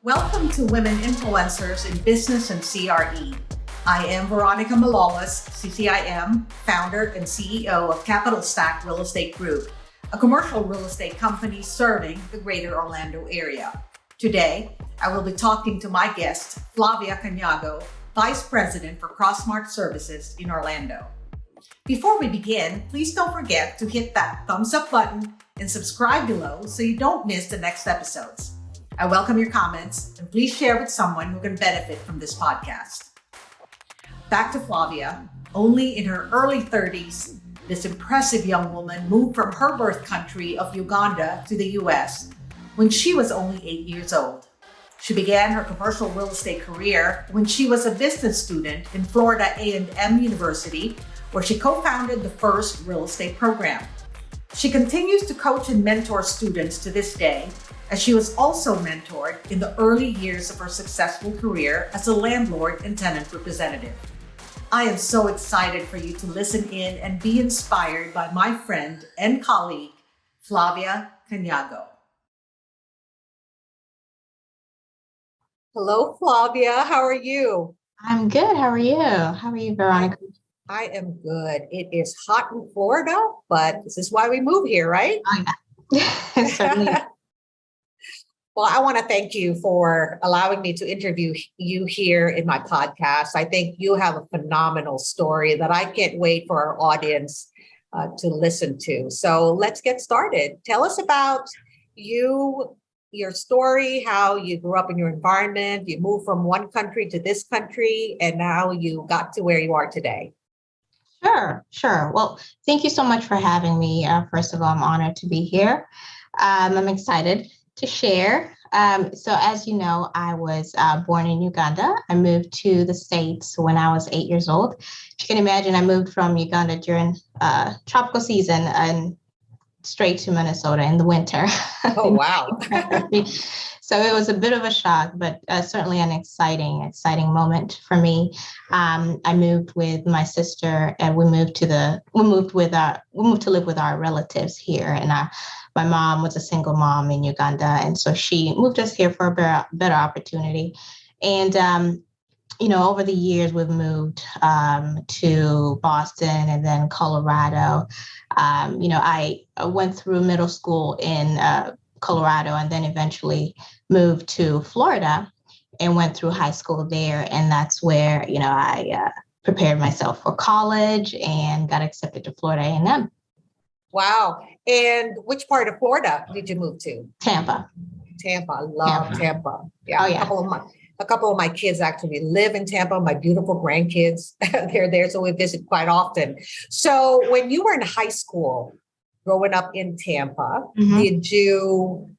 Welcome to Women Influencers in Business and CRE. I am Veronica, CCIM, founder and CEO of Capital Stack Real Estate Group, a commercial real estate company serving the greater Orlando area. Today, I will be talking to my guest, Flavia Kanyago, Vice President for Crossmarc Services in Orlando. Before we begin, please don't forget to hit that thumbs up button and subscribe below so you don't miss the next episodes. I welcome your comments and please share with someone who can benefit from this podcast. Back to Flavia. Only in her early 30s, this impressive young woman moved from her birth country of Uganda to the US when she was only 8 years old. She began her commercial real estate career when she was a business student in Florida A&M University, where she co-founded the first real estate program. She continues to coach and mentor students to this day, as she was also mentored in the early years of her successful career as a landlord and tenant representative. I am so excited for you to listen in and be inspired by my friend and colleague, Flavia Kanyago. Hello, Flavia. How are you? I'm good. How are you? How are you, Veronica? I am good. It is hot in Florida, but this is why we move here, right? Oh, yeah. Certainly. Well, I want to thank you for allowing me to interview you here in my podcast. I think you have a phenomenal story that I can't wait for our audience to listen to. So let's get started. Tell us about you, your story, how you grew up in your environment, you moved from one country to this country, and now you got to where you are today. Sure. Well, thank you so much for having me. First of all, I'm honored to be here. I'm excited to share. So as you know, I was born in Uganda. I moved to the States when I was 8 years old. If you can imagine, I moved from Uganda during tropical season and straight to Minnesota in the winter. Oh, wow. So it was a bit of a shock, but certainly an exciting moment for me. I moved with my sister, and we moved to live with our relatives here. And my mom was a single mom in Uganda, and so she moved us here for a better opportunity. And over the years, we've moved to Boston and then Colorado. I went through middle school in Colorado and then eventually moved to Florida and went through high school there. And that's where, I prepared myself for college and got accepted to Florida A&M. Wow. And which part of Florida did you move to? Tampa. I love Tampa. Yeah. Oh, yeah. A couple of my kids actually live in Tampa. My beautiful grandkids, they're there, so we visit quite often. So when you were in high school, growing up in Tampa, Did you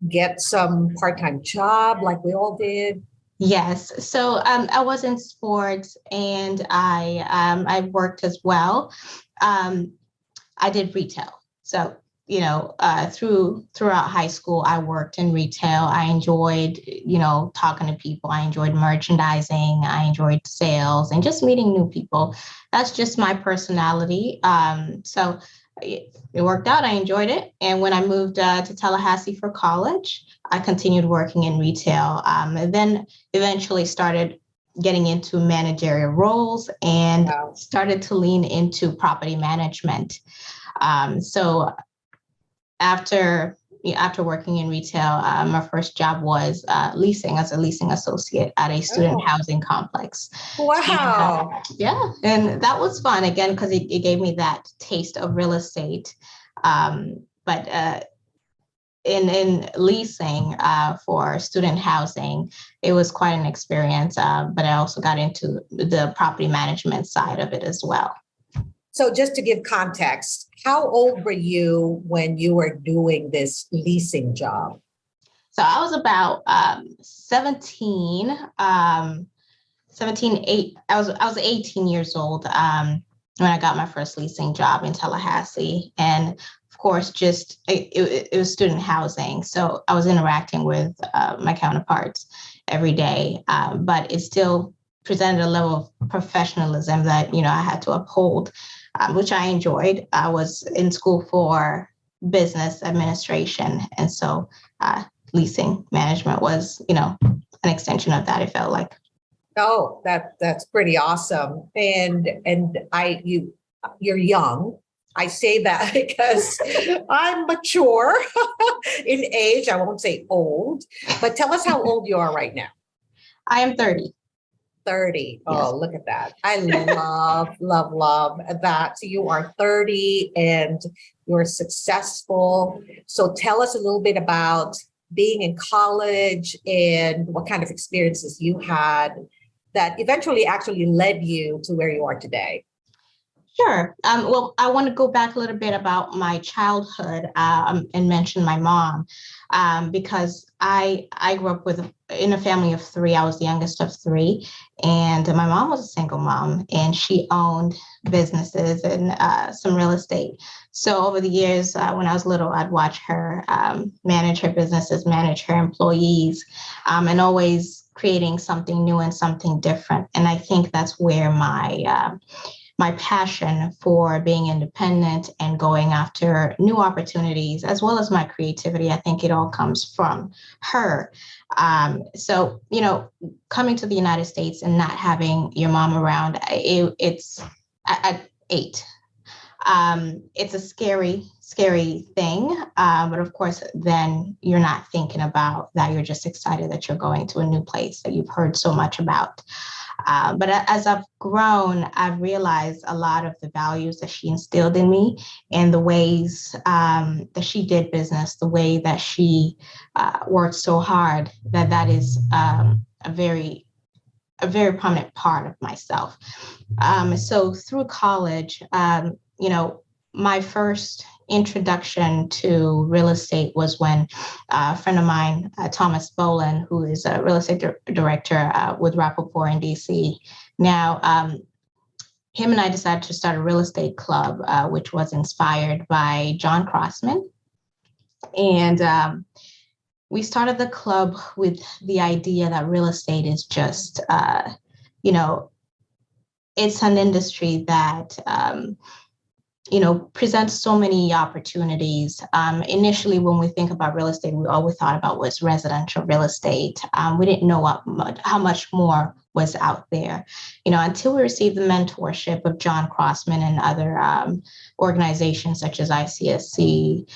get some part-time job like we all did? Yes. So I was in sports and I worked as well. I did retail. So throughout high school, I worked in retail. I enjoyed, talking to people. I enjoyed merchandising. I enjoyed sales and just meeting new people. That's just my personality. So it worked out. I enjoyed it. And when I moved to Tallahassee for college, I continued working in retail and then eventually started getting into managerial roles and started to lean into property management. So after working in retail, my first job was leasing as a leasing associate at a student housing complex. Wow. And that was fun again, because it gave me that taste of real estate. But in leasing for student housing, it was quite an experience, but I also got into the property management side of it as well. So just to give context, how old were you when you were doing this leasing job? So I was about 17, 8. I was 18 years old when I got my first leasing job in Tallahassee. And of course, just it was student housing. So I was interacting with my counterparts every day, but it still presented a level of professionalism that, I had to uphold, which I enjoyed. I was in school for business administration. And so leasing management was, an extension of that, it felt like. Oh, that's pretty awesome. And you're young. I say that because I'm mature in age. I won't say old, but tell us how old you are right now. I am 30. 30. Oh, Yes. look at that. I love that. So you are 30 and you're successful. So tell us a little bit about being in college and what kind of experiences you had that eventually actually led you to where you are today. Sure. Well, I want to go back a little bit about my childhood and mention my mom because I grew up in a family of three. I was the youngest of three, and my mom was a single mom, and she owned businesses and some real estate. So over the years, when I was little, I'd watch her manage her businesses, manage her employees, and always creating something new and something different. And I think that's where my passion for being independent and going after new opportunities, as well as my creativity, I think it all comes from her. So, coming to the United States and not having your mom around, it's at 8. It's a scary thing. But of course, then you're not thinking about that. You're just excited that you're going to a new place that you've heard so much about. But as I've grown, I've realized a lot of the values that she instilled in me and the ways that she did business, the way that she worked so hard, that is a very prominent part of myself. So through college, my first introduction to real estate was when a friend of mine, Thomas Bolin, who is a real estate director with Rappaport in DC. Now, him and I decided to start a real estate club, which was inspired by John Crossman. And we started the club with the idea that real estate is just, it's an industry that presents so many opportunities. Initially, when we think about real estate, all we thought about was residential real estate. We didn't know how much more was out there, until we received the mentorship of John Crossman and other organizations such as ICSC,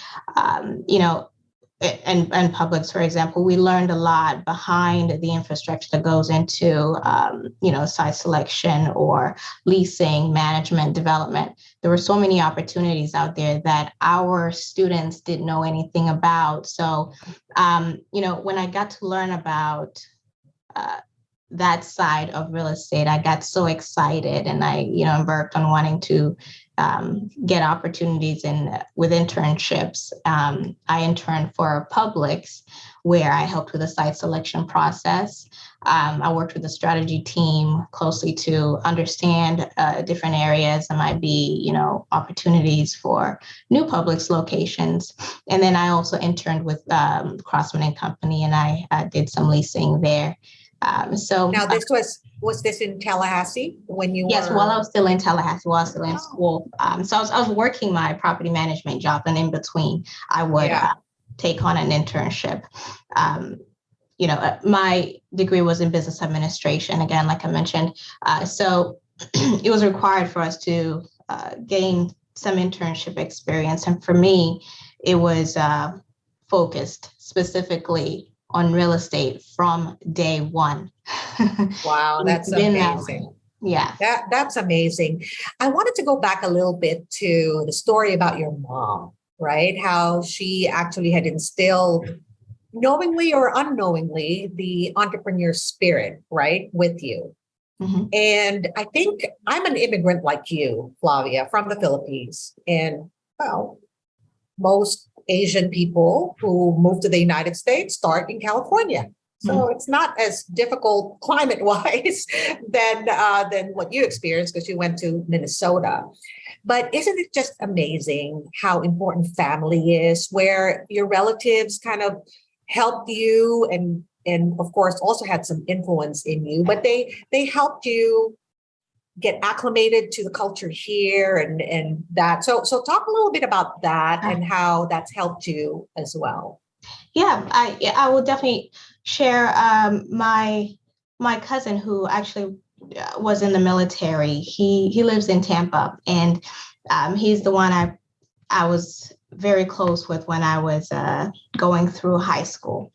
and Publix, for example. We learned a lot behind the infrastructure that goes into, site selection or leasing, management, development. There were so many opportunities out there that our students didn't know anything about. So, when I got to learn about that side of real estate, I got so excited, and I, embarked on wanting to get opportunities with internships. I interned for Publix, where I helped with the site selection process. I worked with the strategy team closely to understand different areas that might be, opportunities for new Publix locations. And then I also interned with Crossman and Company, and I did some leasing there. So now this was this in Tallahassee when you yes, were? while I was still in Tallahassee, while I was still in school. So I was working my property management job, and in between I would take on an internship. My degree was in business administration, again, like I mentioned. So it was required for us to gain some internship experience. And for me, it was focused specifically on real estate from day one. Wow, that's amazing. Yeah. That's amazing. I wanted to go back a little bit to the story about your mom, right? How she actually had instilled, knowingly or unknowingly, the entrepreneur spirit, right, with you. Mm-hmm. And I think I'm an immigrant like you, Flavia, from the Philippines. And well, most Asian people who move to the United States start in California. So it's not as difficult climate-wise than what you experienced because you went to Minnesota. But isn't it just amazing how important family is, where your relatives kind of helped you and of course also had some influence in you, but they helped you get acclimated to the culture here and that. So talk a little bit about that and how that's helped you as well. Yeah, I will definitely share my cousin who actually was in the military. He lives in Tampa, and he's the one I was very close with when I was going through high school.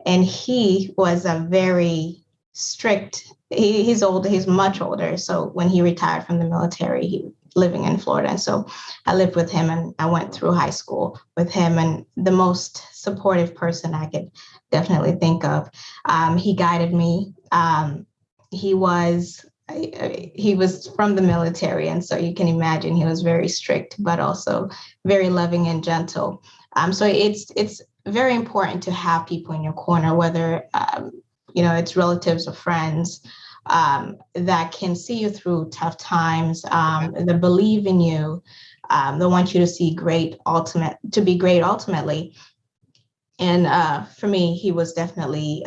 And he was a very strict, he's older, he's much older. So when he retired from the military, he living in Florida. And so I lived with him and I went through high school with him, and the most supportive person I could definitely think of. He guided me. He was he was from the military, and so you can imagine he was very strict, but also very loving and gentle. So it's very important to have people in your corner, whether it's relatives or friends, that can see you through tough times, that believe in you, that want you to be great ultimately. And for me, he was definitely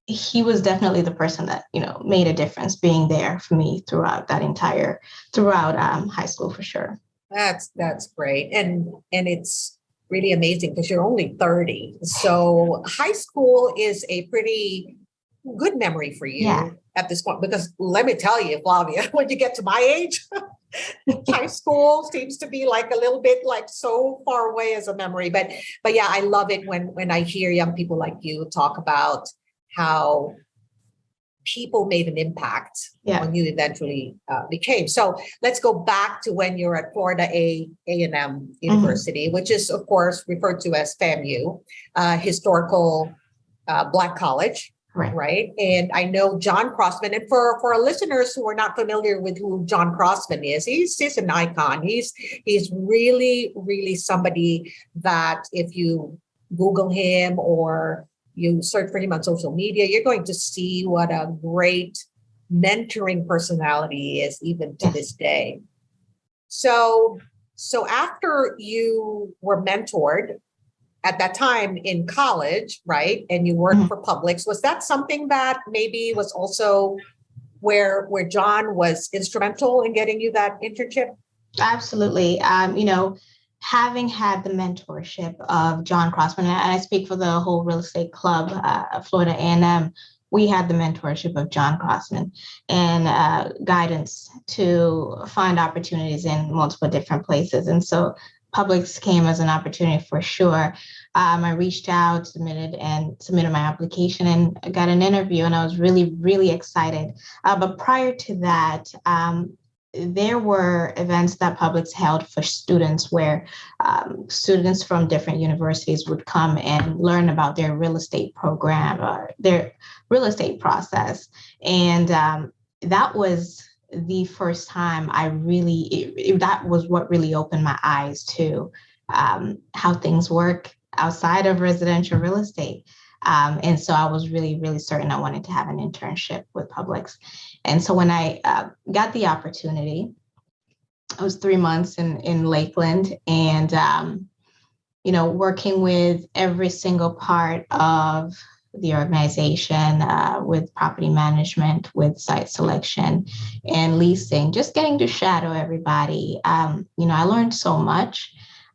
the person that made a difference, being there for me throughout high school, for sure. That's great. And it's really amazing because you're only 30. So high school is a pretty good memory for you at this point, because let me tell you, Flavia, when you get to my age, high school seems to be like a little bit like so far away as a memory. But yeah, I love it when I hear young people like you talk about how people made an impact when you eventually became. So let's go back to when you're at Florida A&M University, which is, of course, referred to as FAMU, historical Black college, right? And I know John Crossman, and for our listeners who are not familiar with who John Crossman is, he's an icon. He's really, really somebody that if you Google him or you search for him on social media, you're going to see what a great mentoring personality he is, even to this day. So after you were mentored at that time in college, right, and you worked for Publix, was that something that maybe was also where John was instrumental in getting you that internship? Absolutely. Having had the mentorship of John Crossman, and I speak for the whole real estate club, Florida A&M, we had the mentorship of John Crossman and guidance to find opportunities in multiple different places. And so Publix came as an opportunity for sure. I reached out, submitted my application, and got an interview, and I was really, really excited. But prior to that, there were events that Publix held for students where students from different universities would come and learn about their real estate program or their real estate process. And that was the first time that was what really opened my eyes to how things work outside of residential real estate. And so I was really, really certain I wanted to have an internship with Publix. And so when I got the opportunity, I was 3 months in Lakeland, and, working with every single part of the organization, with property management, with site selection and leasing, just getting to shadow everybody. I learned so much.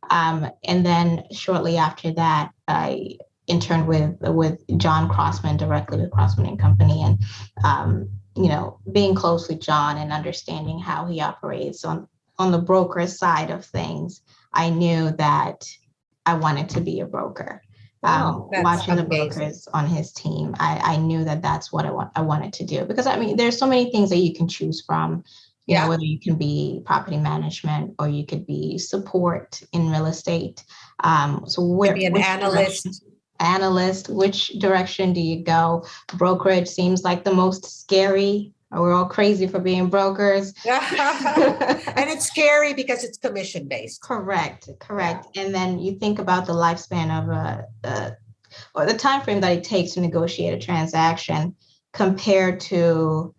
And then shortly after that, I interned with John Crossman, directly with Crossman and Company, and being close with John and understanding how he operates on the broker side of things, I knew that I wanted to be a broker. Watching the brokers on his team, I knew that that's what I wanted to do, because there's so many things that you can choose from. Whether you can be property management or you could be support in real estate. So where be an analyst, which direction do you go? Brokerage seems like the most scary. We're all crazy for being brokers. And it's scary because it's commission based. Correct. Yeah. And then you think about the lifespan of or the time frame that it takes to negotiate a transaction compared to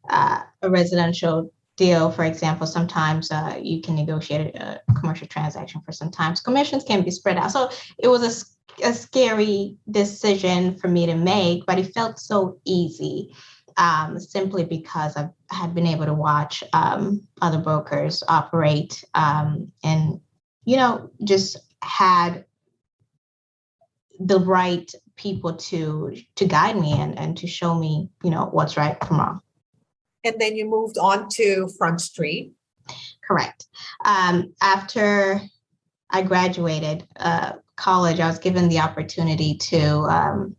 a residential deal. For example, sometimes you can negotiate a commercial transaction for sometimes. Commissions can be spread out. So it was a scary decision for me to make, but it felt so easy, simply because I had been able to watch other brokers operate, and just had the right people to guide me and to show me, what's right from wrong. And then you moved on to Front Street. Correct. After I graduated college, I was given the opportunity to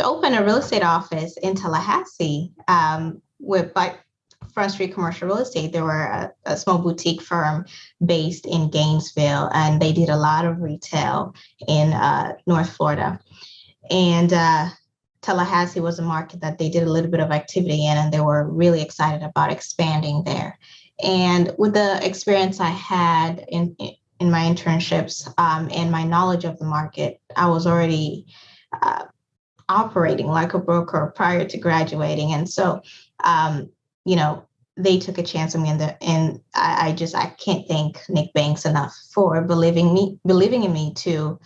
open a real estate office in Tallahassee with Front Street Commercial Real Estate. They were a small boutique firm based in Gainesville, and they did a lot of retail in North Florida. And Tallahassee was a market that they did a little bit of activity in, and they were really excited about expanding there. And with the experience I had in my internships and my knowledge of the market, I was already operating like a broker prior to graduating. And so, they took a chance on me, and I can't thank Nick Banks enough for believing in me to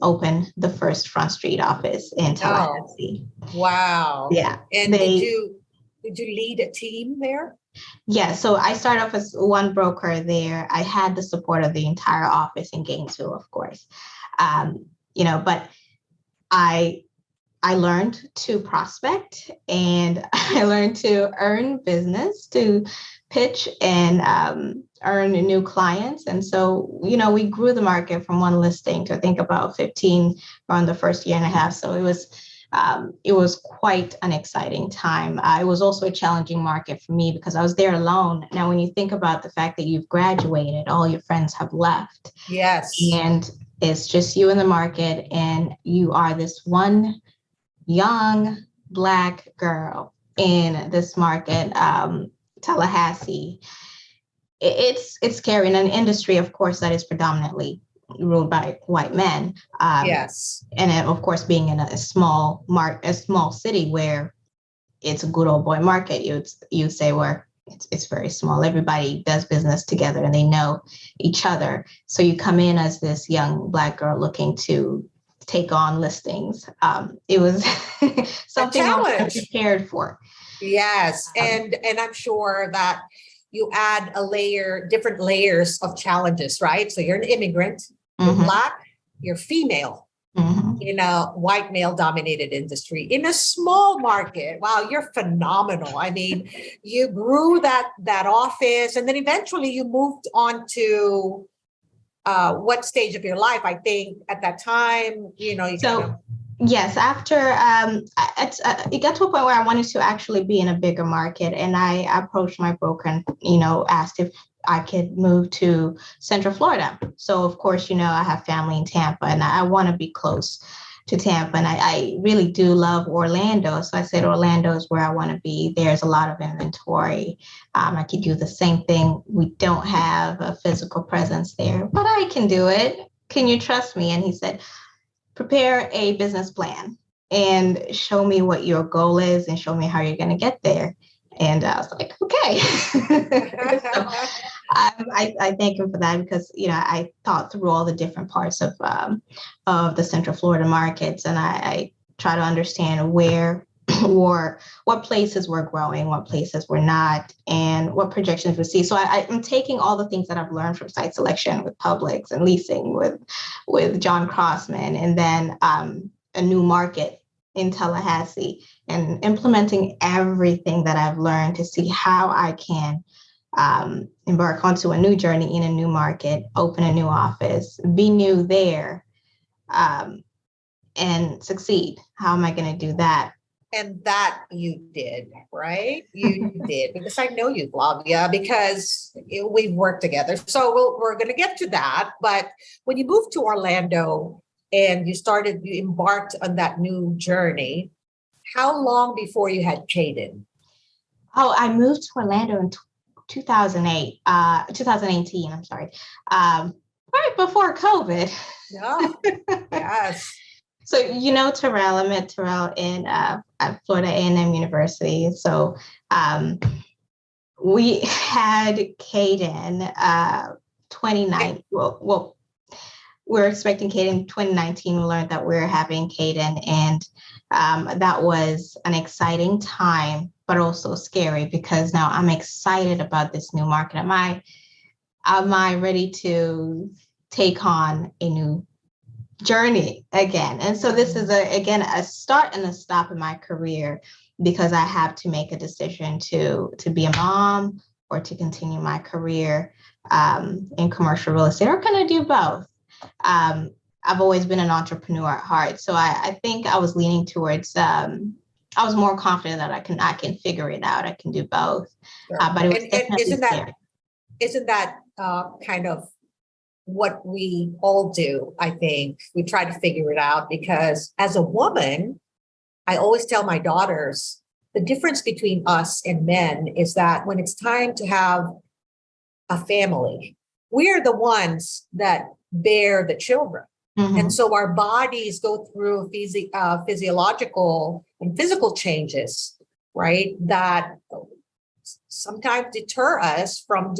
open the first Front Street office in Tallahassee. Oh, wow. Yeah. And did you lead a team there? Yeah. So I started off as one broker there. I had the support of the entire office in Gainesville, of course. But I learned to prospect, and I learned to earn business, to pitch and earn new clients. And so, we grew the market from one listing to I think about 15 around the first year and a half. So it was quite an exciting time. It was also a challenging market for me because I was there alone. Now, when you think about the fact that you've graduated, all your friends have left. Yes. And it's just you in the market, and you are this one young Black girl in this market, Tallahassee. It's scary in an industry, of course, that is predominantly ruled by white men. Yes. And then, of course, being in a small city where it's a good old boy market, you'd say where it's very small. Everybody does business together and they know each other. So you come in as this young Black girl looking to take on listings. It was something I was prepared for. Yes. And I'm sure that you add different layers of challenges, right? So you're an immigrant, you're Black, you're female in a white male dominated industry in a small market. Wow, you're phenomenal. I mean, you grew that office, and then eventually you moved on to what stage of your life? I think at that time, Yes, after it got to a point where I wanted to actually be in a bigger market, and I approached my broker and asked if I could move to Central Florida. So of course, I have family in Tampa, and I want to be close to Tampa, and I really do love Orlando. So I said Orlando is where I want to be. There's a lot of inventory. I could do the same thing. We don't have a physical presence there, but I can do it. Can you trust me? And he said, prepare a business plan and show me what your goal is and show me how you're going to get there. And I was like, okay. So I thank him for that because, I thought through all the different parts of the Central Florida markets, and I try to understand what places were growing, what places were not, and what projections we see. So I'm taking all the things that I've learned from site selection with Publix and leasing with John Crossman, and then a new market in Tallahassee, and implementing everything that I've learned to see how I can embark onto a new journey in a new market, open a new office, be new there, and succeed. How am I going to do that? And that you did, right? You did, because I know you, Flavia, because we've worked together. So we're going to get to that. But when you moved to Orlando and you embarked on that new journey, how long before you had Caden? Oh, I moved to Orlando in 2018, I'm sorry. Right before COVID. Yeah. Yes. So, Terrell, I met Terrell in at Florida A&M University. So we had Caden 29. Well, we're expecting Caden 2019. We learned that we're having Caden, and that was an exciting time, but also scary because now I'm excited about this new market. Am I ready to take on a new journey again. And so this is a start and a stop in my career, because I have to make a decision to be a mom or to continue my career in commercial real estate, or can I do both? I've always been an entrepreneur at heart. So I think I was leaning towards, I was more confident that I can figure it out. I can do both. Sure. But it was And definitely scary. isn't that kind of what we all do? I think we try to figure it out, because as a woman, I always tell my daughters, the difference between us and men is that when it's time to have a family, we are the ones that bear the children. Mhm. And so our bodies go through physiological and physical changes, right? That sometimes deter us from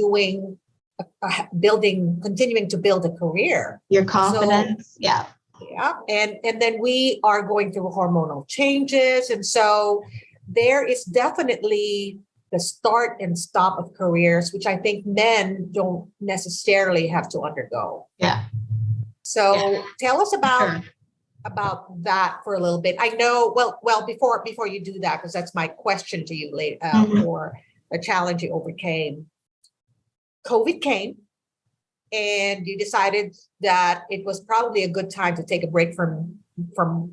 continuing to build a career. Your confidence. So, yeah. And then we are going through hormonal changes. And so there is definitely the start and stop of careers, which I think men don't necessarily have to undergo. Yeah. So tell us about that for a little bit. I know, well, before you do that, because that's my question to you later, for a challenge you overcame. COVID came, and you decided that it was probably a good time to take a break from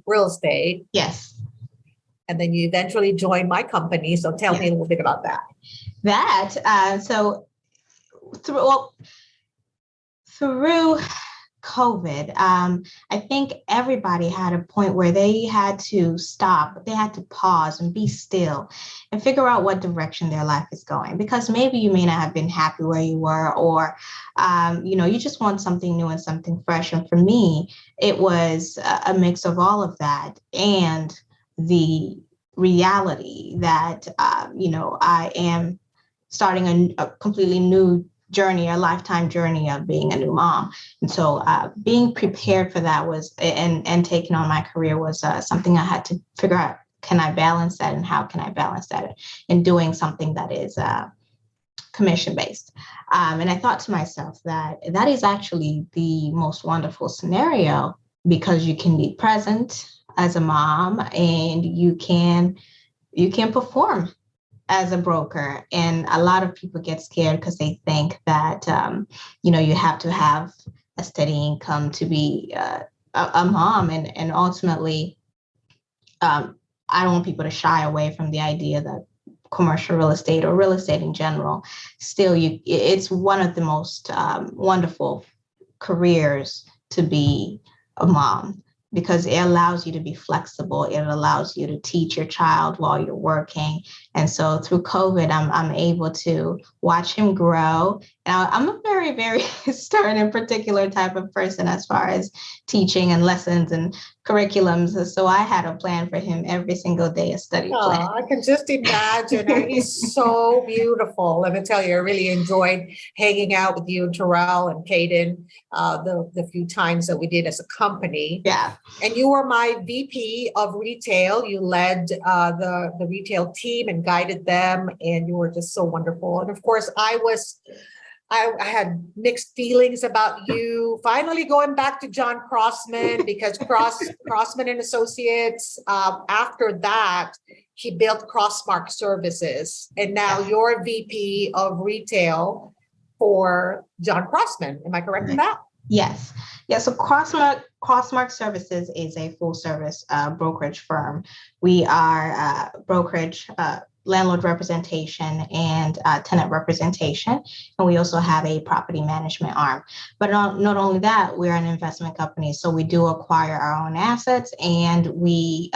real estate. Yes. And then you eventually joined my company. So tell me a little bit about that. So through COVID, I think everybody had a point where they had to stop, they had to pause and be still and figure out what direction their life is going. Because maybe you may not have been happy where you were, or, you just want something new and something fresh. And for me, it was a mix of all of that and the reality that, I am starting a completely new journey, a lifetime journey of being a new mom. And so being prepared for that was, and taking on my career was something I had to figure out, can I balance that, and how can I balance that in doing something that is commission-based. And I thought to myself that is actually the most wonderful scenario, because you can be present as a mom and you can perform as a broker. And a lot of people get scared because they think that, you have to have a steady income to be a mom. And ultimately, I don't want people to shy away from the idea that commercial real estate, or real estate in general, still, it's one of the most wonderful careers to be a mom, because it allows you to be flexible. It allows you to teach your child while you're working. And so through COVID, I'm able to watch him grow. And I'm a very, very stern and particular type of person as far as teaching and lessons and curriculums. So I had a plan for him every single day, a study plan. I can just imagine. He's so beautiful. Let me tell you, I really enjoyed hanging out with you, Terrell and Kaden, the few times that we did as a company. Yeah. And you were my VP of retail. You led the retail team and guided them, and you were just so wonderful. And of course, I had mixed feelings about you finally going back to John Crossman, because Crossman and Associates, after that, he built Crossmarc Services. And now you're VP of retail for John Crossman. Am I correct in that? Yes. Yeah. So Crossmarc Services is a full service brokerage firm. We are brokerage, landlord representation, and tenant representation. And we also have a property management arm. But not only that, we're an investment company. So we do acquire our own assets, and we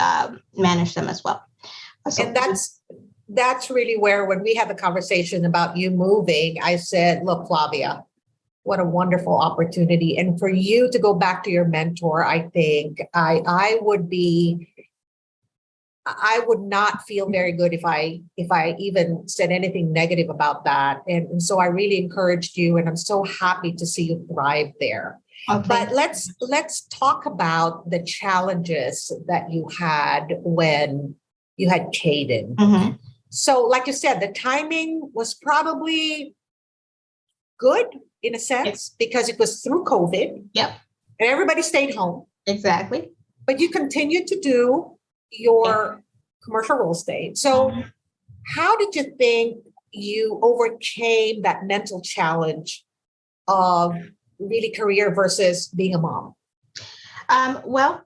manage them as well. So, and that's really where, when we had the conversation about you moving, I said, look, Flavia, what a wonderful opportunity. And for you to go back to your mentor, I think I would not feel very good if I even said anything negative about that. And so I really encouraged you, and I'm so happy to see you thrive there. Okay. But let's talk about the challenges that you had when you had Kaden. Mm-hmm. So like you said, the timing was probably good in a sense, because it was through COVID. Yep. And everybody stayed home. Exactly. But you continued to do your commercial real estate. So how did you think you overcame that mental challenge of really career versus being a mom? Well,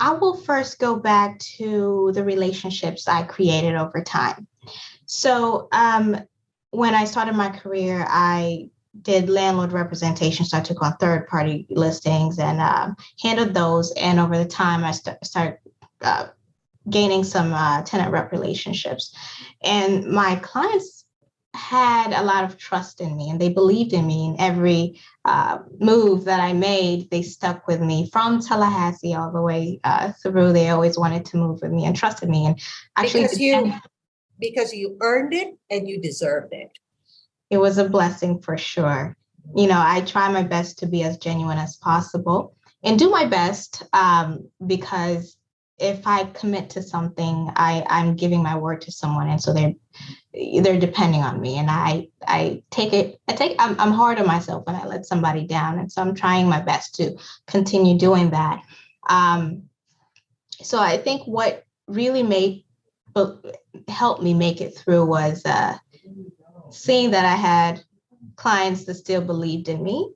I will first go back to the relationships I created over time. So when I started my career, I did landlord representation. So I took on third-party listings and handled those. And over the time, I started gaining some tenant rep relationships. And my clients had a lot of trust in me, and they believed in me. And every move that I made, they stuck with me from Tallahassee all the way through. They always wanted to move with me and trusted me. And actually, because you earned it and you deserved it. It was a blessing for sure. You know, I try my best to be as genuine as possible and do my best because if I commit to something, I'm giving my word to someone. And so they're depending on me. And I'm hard on myself when I let somebody down. And so I'm trying my best to continue doing that. So I think what really helped me make it through was seeing that I had clients that still believed in me.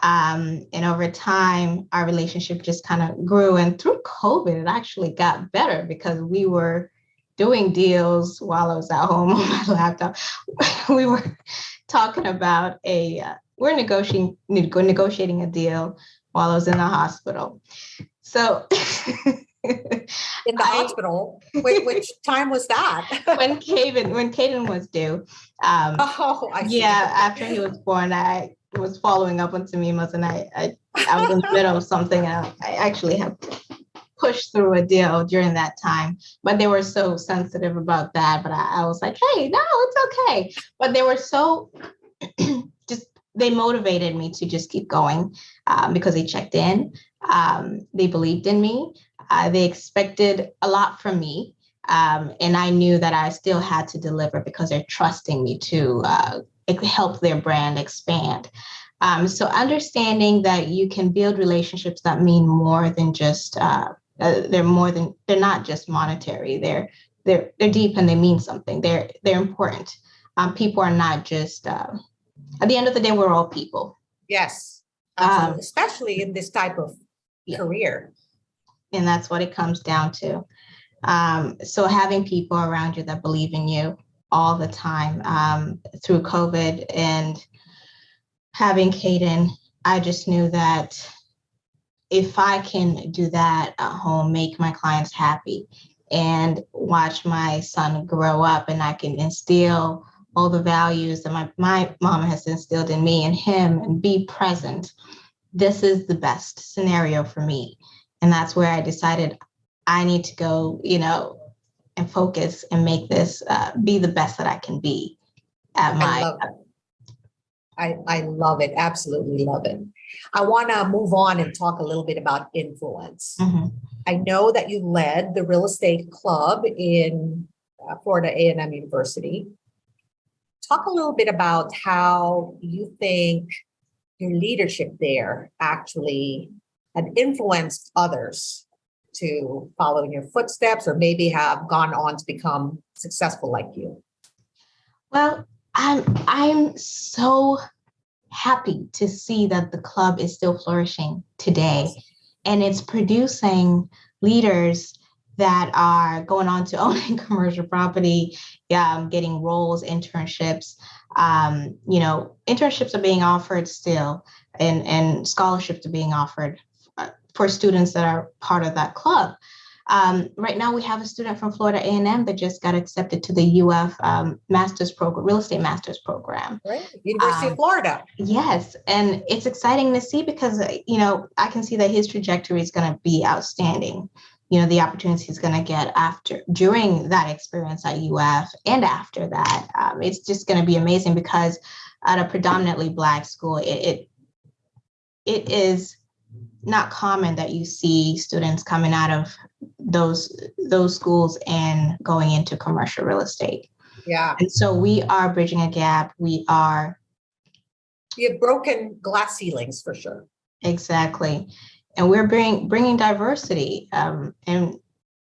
And over time, our relationship just kind of grew. And through COVID, it actually got better because we were doing deals while I was at home on my laptop. We were talking about we're negotiating a deal while I was in the hospital. So in the hospital, which time was that? when Caden was due. I see. Yeah, after he was born, I was following up on some emails, and I was in the middle of something. And I actually had to push through a deal during that time, but they were so sensitive about that. But I was like, hey, no, it's okay. But they were so they motivated me to just keep going because they checked in. They believed in me. They expected a lot from me. And I knew that I still had to deliver because they're trusting me to help their brand expand. So understanding that you can build relationships that mean more than just, they're not just monetary. They're deep and they mean something. They're important. People are not just, at the end of the day, we're all people. Yes, absolutely. Especially in this type of career. And that's what it comes down to. So having people around you that believe in you all the time through COVID and having Caden, I just knew that if I can do that at home, make my clients happy and watch my son grow up, and I can instill all the values that my mom has instilled in me and him and be present, this is the best scenario for me. And that's where I decided I need to go, and focus and make this be the best that I can be at my. I love it. Absolutely love it. I want to move on and talk a little bit about influence. Mm-hmm. I know that you led the real estate club in Florida A&M University. Talk a little bit about how you think your leadership there actually had influenced others to follow in your footsteps or maybe have gone on to become successful like you. Well, I'm so happy to see that the club is still flourishing today, and it's producing leaders that are going on to owning commercial property, getting roles, internships. Internships are being offered still, and scholarships are being offered for students that are part of that club. Right now, we have a student from Florida A&M that just got accepted to the UF master's program, real estate master's program. Right, University of Florida. Yes, and it's exciting to see because, I can see that his trajectory is going to be outstanding. The opportunities he's going to get during that experience at UF and after that, it's just going to be amazing because at a predominantly Black school, it is not common that you see students coming out of those schools and going into commercial real estate. Yeah. And so we are bridging a gap. We have broken glass ceilings for sure. Exactly. we're bringing diversity. And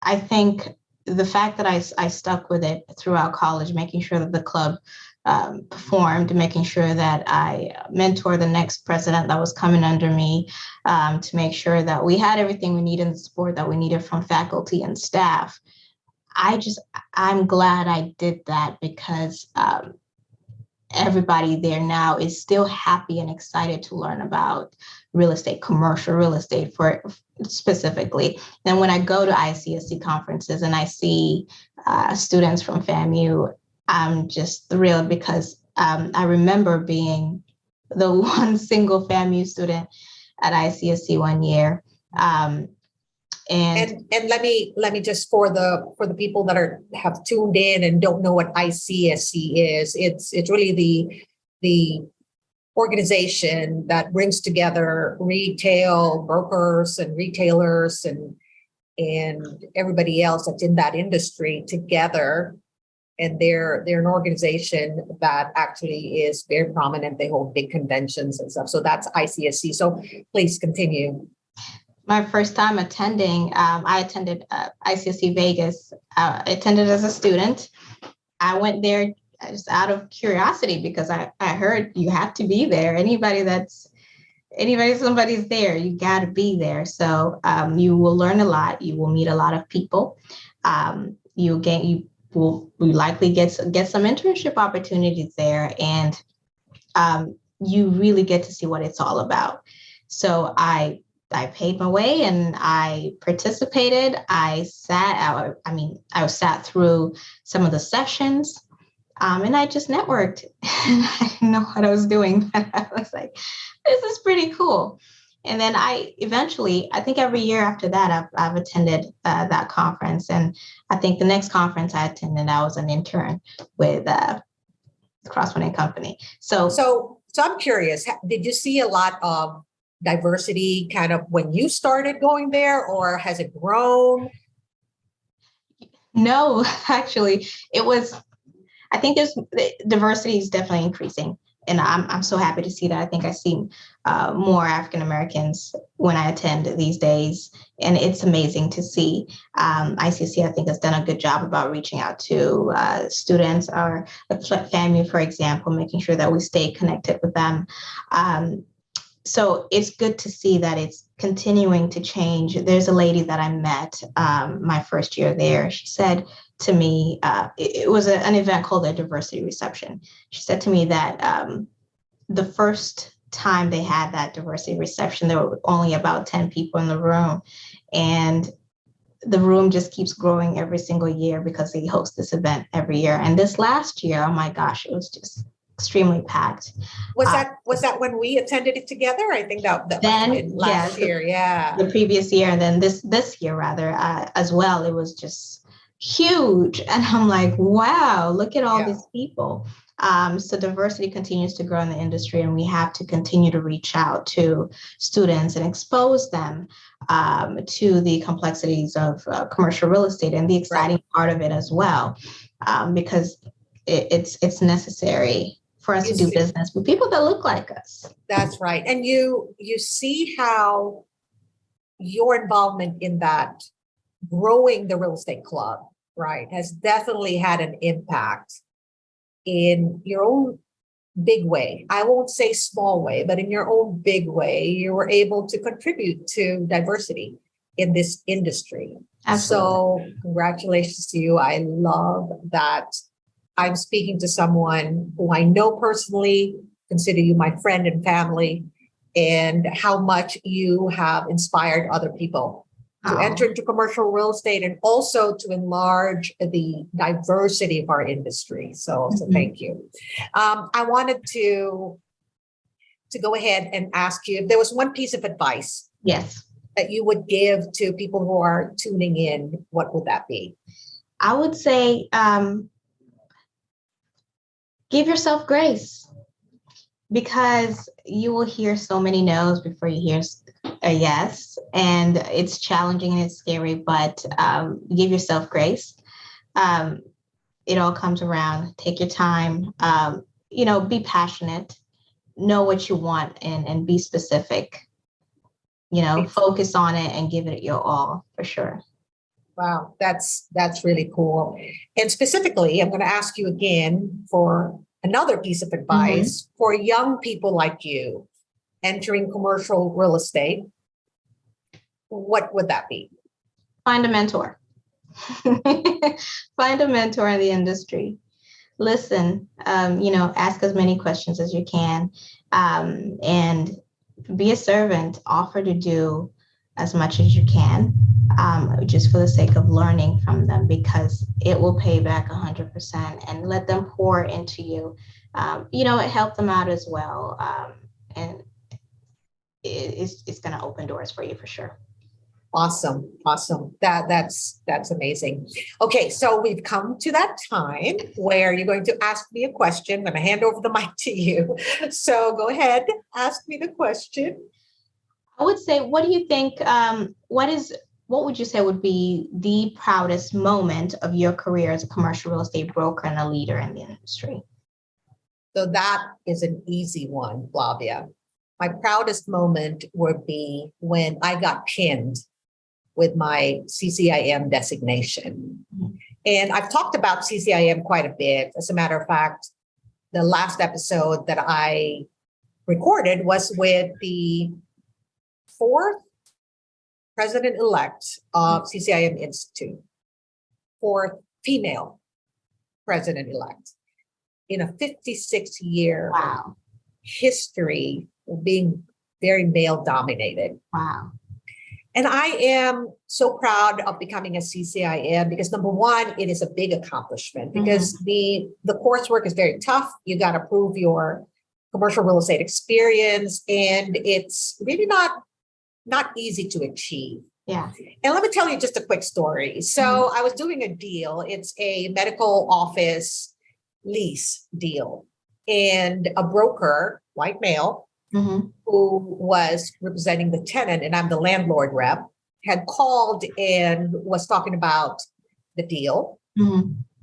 I think the fact that I stuck with it throughout college, making sure that the club performed, making sure that I mentor the next president that was coming under me, to make sure that we had everything we needed in the support that we needed from faculty and staff. I'm glad I did that, because everybody there now is still happy and excited to learn about real estate, commercial real estate for specifically. Then when I go to ICSC conferences and I see students from FAMU, I'm just thrilled, because I remember being the one single FAMU student at ICSC one year. And let me just, for the people that have tuned in and don't know what ICSC is, it's really the organization that brings together retail brokers and retailers and everybody else that's in that industry together. And they're an organization that actually is very prominent. They hold big conventions and stuff. So that's ICSC. So please continue. My first time attending, I attended ICSC Vegas. I attended as a student. I went there just out of curiosity, because I heard you have to be there. Somebody's there, you got to be there. So you will learn a lot. You will meet a lot of people. You will likely get some internship opportunities there, and you really get to see what it's all about. So I paid my way and I participated. I sat through some of the sessions, and I just networked. I didn't know what I was doing, but I was like, this is pretty cool. And then I think every year after that, I've attended that conference. And I think the next conference I attended, I was an intern with Crossmarc and Company. So I'm curious, did you see a lot of diversity kind of when you started going there, or has it grown? No, actually, I think diversity is definitely increasing. And I'm so happy to see that. I think I see more African Americans when I attend these days, and it's amazing to see. ICSC, I think, has done a good job about reaching out to students or FAMU, for example, making sure that we stay connected with them. So it's good to see that it's continuing to change. There's a lady that I met my first year there. She said to me, it was an event called a diversity reception. She said to me that the first time they had that diversity reception, there were only about 10 people in the room. And the room just keeps growing every single year, because they host this event every year. And this last year, oh my gosh, it was just extremely packed. Was that when we attended it together? I think that must have been last year. Yeah. The previous year. And then this year, rather, as well, it was just huge. And I'm like, wow, look at all these people. So diversity continues to grow in the industry, and we have to continue to reach out to students and expose them to the complexities of commercial real estate and the exciting part of it as well, because it's necessary for us to do business with people that look like us. That's right. And you see how your involvement in that, growing the real estate club, right, has definitely had an impact in your own big way. I won't say small way, but in your own big way, you were able to contribute to diversity in this industry. Absolutely. So congratulations to you. I love that I'm speaking to someone who I know personally, consider you my friend and family, and how much you have inspired other people to enter into commercial real estate, and also to enlarge the diversity of our industry. So thank you. I wanted to go ahead and ask you if there was one piece of advice that you would give to people who are tuning in, what would that be? I would say, give yourself grace, because you will hear so many no's before you hear a yes, and it's challenging and it's scary, but give yourself grace. It all comes around. Take your time, be passionate, know what you want, and be specific. focus on it and give it your all for sure. Wow, that's really cool. And specifically, I'm going to ask you again for another piece of advice for young people like you entering commercial real estate. What would that be? Find a mentor. Find a mentor in the industry. Listen, ask as many questions as you can, and be a servant. Offer to do as much as you can, just for the sake of learning from them, because it will pay back 100%, and let them pour into you. It helped them out as well. And it's going to open doors for you for sure. Awesome. That's amazing. Okay, so we've come to that time where you're going to ask me a question. I'm going to hand over the mic to you. So go ahead, ask me the question. I would say, what do you think, what would you say would be the proudest moment of your career as a commercial real estate broker and a leader in the industry? So that is an easy one, Flavia. My proudest moment would be when I got pinned with my CCIM designation. And I've talked about CCIM quite a bit. As a matter of fact, the last episode that I recorded was with the fourth president-elect of CCIM Institute, fourth female president-elect in a 56-year history of being very male-dominated. Wow. And I am so proud of becoming a CCIM because, number one, it is a big accomplishment because the coursework is very tough. You got to prove your commercial real estate experience, and it's really not easy to achieve. Yeah. And let me tell you just a quick story. So I was doing a deal. It's a medical office lease deal, and a broker, white male, who was representing the tenant, and I'm the landlord rep, had called and was talking about the deal.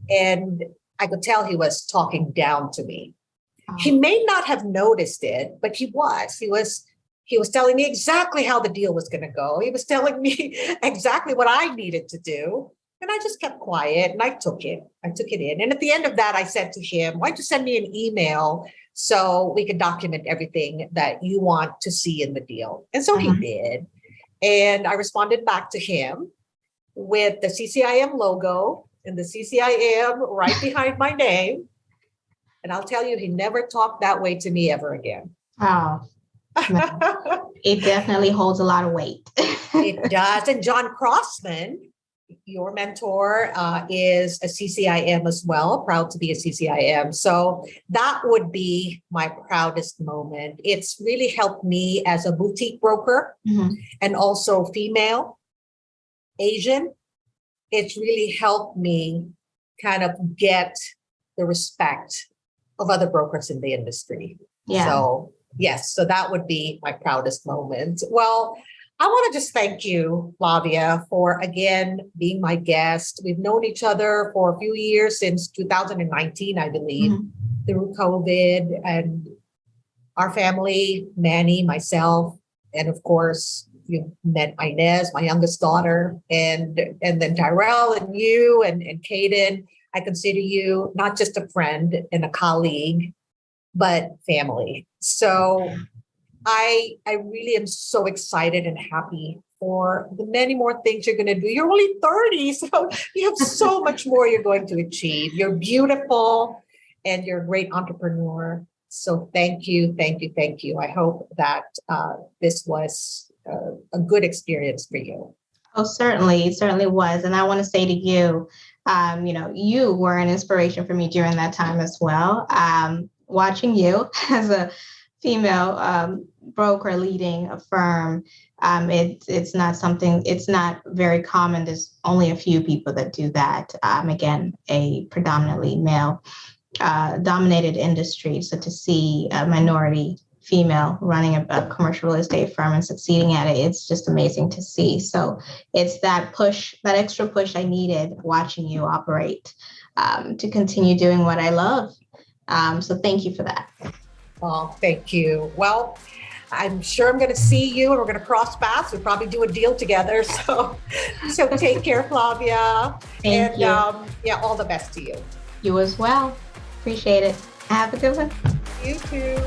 And I could tell he was talking down to me. He may not have noticed it, but he was telling me exactly how the deal was going to go. He was telling me exactly what I needed to do. And I just kept quiet and I took it in. And at the end of that, I said to him, why don't you send me an email so we can document everything that you want to see in the deal? And so he did. And I responded back to him with the CCIM logo and the CCIM right behind my name. And I'll tell you, he never talked that way to me ever again. Wow. It definitely holds a lot of weight. It does. And John Crossman, your mentor, is a CCIM as well, proud to be a CCIM. So that would be my proudest moment. It's really helped me as a boutique broker and also female, Asian. It's really helped me kind of get the respect of other brokers in the industry. Yeah. So yes, so that would be my proudest moment. Well, I want to just thank you, Flavia, for again being my guest. We've known each other for a few years, since 2019, I believe, through COVID, and our family, Manny, myself, and of course, you met Inez, my youngest daughter, and then Tyrell and you and Kaden. I consider you not just a friend and a colleague, but family. So I really am so excited and happy for the many more things you're going to do. You're only 30, so you have so much more you're going to achieve. You're beautiful and you're a great entrepreneur. So thank you. I hope that this was a good experience for you. Oh, certainly. It certainly was. And I want to say to you, you were an inspiration for me during that time as well. Watching you as a female broker leading a firm, it's not very common. There's only a few people that do that. Again, a predominantly male dominated industry. So to see a minority female running a commercial real estate firm and succeeding at it, it's just amazing to see. So it's that push, that extra push I needed watching you operate to continue doing what I love. So thank you for that. Oh, thank you. Well, I'm sure I'm going to see you and we're going to cross paths. We'll probably do a deal together. So take care, Flavia. Thank you. Yeah, all the best to you. You as well. Appreciate it. Have a good one. You too.